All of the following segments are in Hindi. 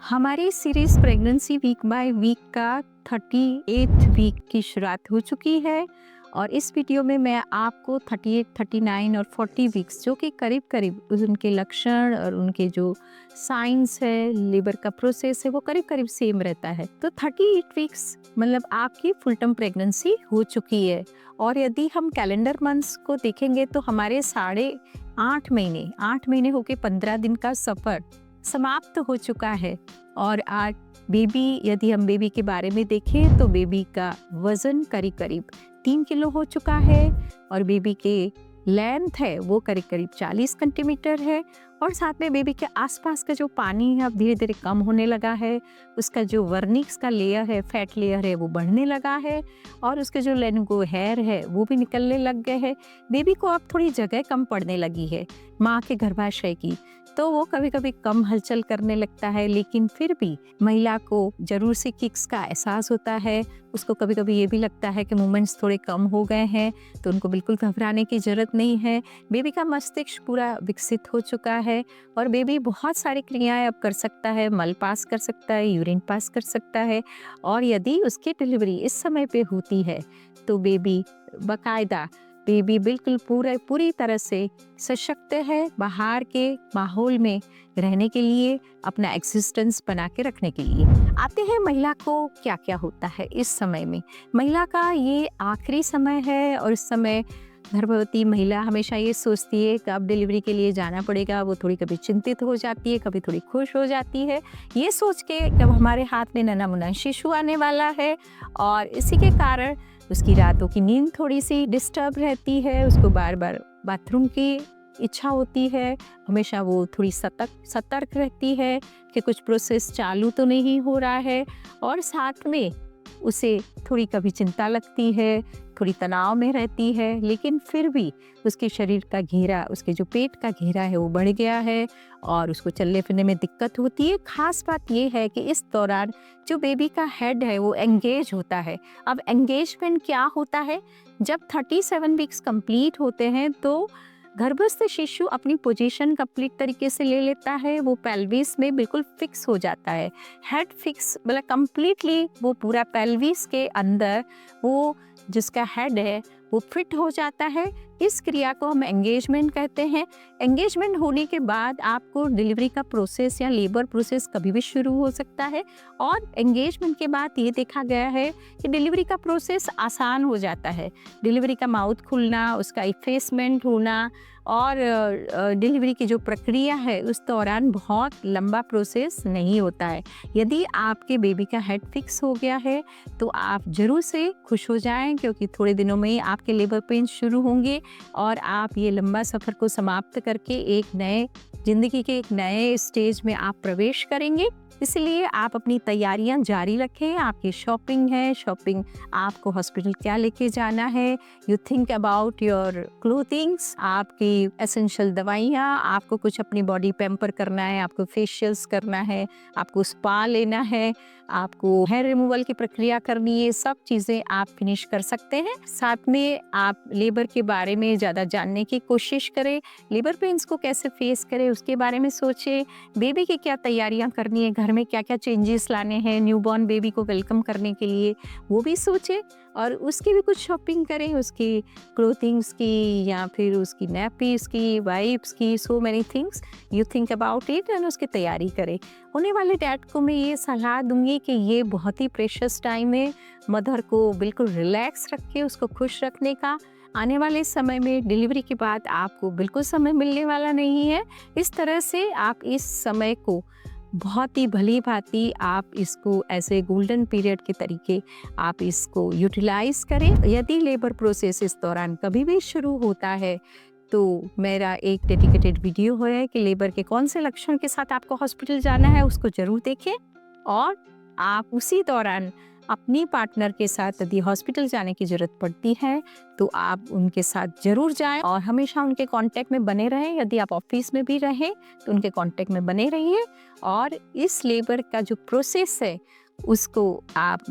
हमारी series pregnancy week by week का 38th वीक की शुरुआत हो चुकी है और इस वीडियो में मैं आपको 38, 39 और 40 वीक्स जो कि करीब करीब उनके लक्षण और उनके जो साइंस है, लेबर का प्रोसेस है, वो करीब करीब सेम रहता है। तो 38 वीक्स मतलब आपकी फुल टर्म प्रेगनेंसी हो चुकी है। और यदि हम कैलेंडर मंथ्स को देखेंगे तो हमारे 8 महीने होके 15 दिन का सफ़र समाप्त हो चुका है। और आज यदि हम बेबी के बारे में देखें तो बेबी का वजन करीब करीब 3 किलो हो चुका है और बेबी के लेंथ है वो करीब करीब 40 सेंटीमीटर है। और साथ में बेबी के आसपास का जो पानी है अब धीरे धीरे कम होने लगा है, उसका जो वर्निक्स का लेयर है, फैट लेयर है, वो बढ़ने लगा है और उसके जो लेनगो हेयर है वो भी निकलने लग गए हैं। बेबी को अब थोड़ी जगह कम पड़ने लगी है माँ के गर्भाशय की, तो वो कभी कभी कम हलचल करने लगता है, लेकिन फिर भी महिला को जरूर से किक्स का एहसास होता है। उसको कभी कभी ये भी लगता है कि मूवमेंट्स थोड़े कम हो गए हैं, तो उनको बिल्कुल घबराने की ज़रूरत नहीं है। बेबी का मस्तिष्क पूरा विकसित हो चुका है और बेबी बहुत सारी क्रियाएं अब कर सकता है, मल पास कर सकता है, यूरिन पास कर सकता है। और यदि उसकी डिलीवरी इस समय पे होती है तो बेबी बिल्कुल पूरी तरह से सशक्त है बाहर के माहौल में रहने के लिए, अपना एग्जिस्टेंस बना के रखने के लिए। आते हैं महिला को क्या क्या होता है इस समय में। महिला का ये आखिरी समय है और इस समय गर्भवती महिला हमेशा ये सोचती है कि अब डिलीवरी के लिए जाना पड़ेगा। वो थोड़ी कभी चिंतित हो जाती है, कभी थोड़ी खुश हो जाती है, ये सोच के जब हमारे हाथ में नन्हा मुन्ना शिशु आने वाला है। और इसी के कारण उसकी रातों की नींद थोड़ी सी डिस्टर्ब रहती है, उसको बार बार बाथरूम की इच्छा होती है, हमेशा वो थोड़ी सतर्क रहती है कि कुछ प्रोसेस चालू तो नहीं हो रहा है। और साथ में उसे थोड़ी कभी चिंता लगती है, थोड़ी तनाव में रहती है, लेकिन फिर भी उसके शरीर का घेरा, उसके जो पेट का घेरा है वो बढ़ गया है और उसको चलने फिरने में दिक्कत होती है। खास बात ये है कि इस दौरान जो बेबी का हेड है वो एंगेज होता है। अब एंगेजमेंट क्या होता है, जब 37 वीक्स कंप्लीट होते हैं तो गर्भस्थ शिशु अपनी पोजीशन कंप्लीट तरीके से ले लेता है, वो पेल्विस में बिल्कुल फिक्स हो जाता है। हेड फिक्स मतलब कंप्लीटली वो पूरा पेल्विस के अंदर वो जिसका हेड है वो फिट हो जाता है। इस क्रिया को हम एंगेजमेंट कहते हैं। एंगेजमेंट होने के बाद आपको डिलीवरी का प्रोसेस या लेबर प्रोसेस कभी भी शुरू हो सकता है। और एंगेजमेंट के बाद ये देखा गया है कि डिलीवरी का प्रोसेस आसान हो जाता है। डिलीवरी का माउथ खुलना, उसका इफेसमेंट होना और डिलीवरी की जो प्रक्रिया है उस दौरान बहुत लंबा प्रोसेस नहीं होता है। यदि आपके बेबी का हेड फिक्स हो गया है तो आप ज़रूर से खुश हो जाएं, क्योंकि थोड़े दिनों में ही आपके लेबर पेन शुरू होंगे और आप ये लंबा सफ़र को समाप्त करके एक नए ज़िंदगी के एक नए स्टेज में आप प्रवेश करेंगे। इसलिए आप अपनी तैयारियां जारी रखें। आपकी शॉपिंग आपको हॉस्पिटल क्या लेके जाना है, you think about your clothings, आपकी एसेंशियल दवाइयाँ, आपको कुछ अपनी बॉडी पैम्पर करना है, आपको फेशियल्स करना है, आपको स्पा लेना है, आपको हेयर रिमूवल की प्रक्रिया करनी है, सब चीज़ें आप फिनिश कर सकते हैं। साथ में आप लेबर के बारे में ज़्यादा जानने की कोशिश करें, लेबर पेन्स को कैसे फेस करें उसके बारे में सोचें, बेबी की क्या तैयारियां करनी है, घर में क्या क्या चेंजेस लाने हैं न्यूबॉर्न बेबी को वेलकम करने के लिए वो भी सोचें और उसकी भी कुछ शॉपिंग करें, उसकी क्लोथिंग्स की या फिर उसकी नैपीज की, वाइप्स की, so many things you think about it and उसकी तैयारी करें। होने वाले डैड को मैं ये सलाह दूंगी कि ये बहुत ही प्रेशियस टाइम है मदर को बिल्कुल रिलैक्स रख के उसको खुश रखने का। आने वाले समय में डिलीवरी के बाद आपको बिल्कुल समय मिलने वाला नहीं है। इस तरह से आप इस समय को बहुत ही भली भांति आप इसको ऐसे गोल्डन पीरियड के तरीके आप इसको यूटिलाइज करें। यदि लेबर प्रोसेस इस दौरान कभी भी शुरू होता है तो मेरा एक डेडिकेटेड वीडियो है कि लेबर के कौन से लक्षण के साथ आपको हॉस्पिटल जाना है, उसको जरूर देखें। और आप उसी दौरान अपनी पार्टनर के साथ यदि हॉस्पिटल जाने की ज़रूरत पड़ती है तो आप उनके साथ ज़रूर जाएं और हमेशा उनके कांटेक्ट में बने रहें। यदि आप ऑफिस में भी रहें तो उनके कांटेक्ट में बने रहिए और इस लेबर का जो प्रोसेस है उसको आप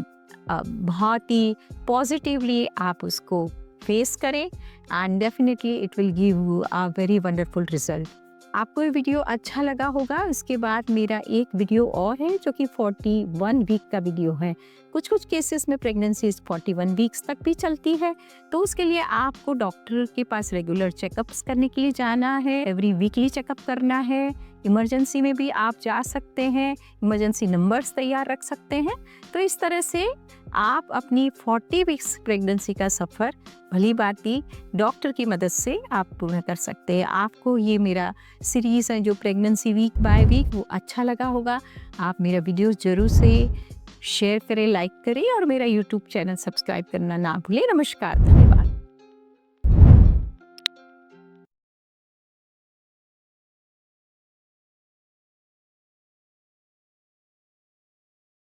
बहुत ही पॉजिटिवली आप उसको फेस करें and definitely it will give you a very wonderful result. आपको ये वीडियो अच्छा लगा होगा। इसके बाद मेरा एक वीडियो और है जो कि 41 वीक का वीडियो है। कुछ कुछ केसेस में प्रेगनेंसीज 41 वीक्स तक भी चलती है, तो उसके लिए आपको डॉक्टर के पास रेगुलर चेकअप्स करने के लिए जाना है, एवरी वीकली चेकअप करना है। इमरजेंसी में भी आप जा सकते हैं, इमरजेंसी नंबर्स तैयार रख सकते हैं। तो इस तरह से आप अपनी 40 वीक्स प्रेगनेंसी का सफ़र भली भांति डॉक्टर की मदद से आप पूर्ण कर सकते हैं। आपको ये मेरा सीरीज़ है जो प्रेगनेंसी वीक बाय वीक वो अच्छा लगा होगा। आप मेरा वीडियो ज़रूर से शेयर करें, लाइक करें और मेरा यूट्यूब चैनल सब्सक्राइब करना ना भूलें। नमस्कार, धन्यवाद।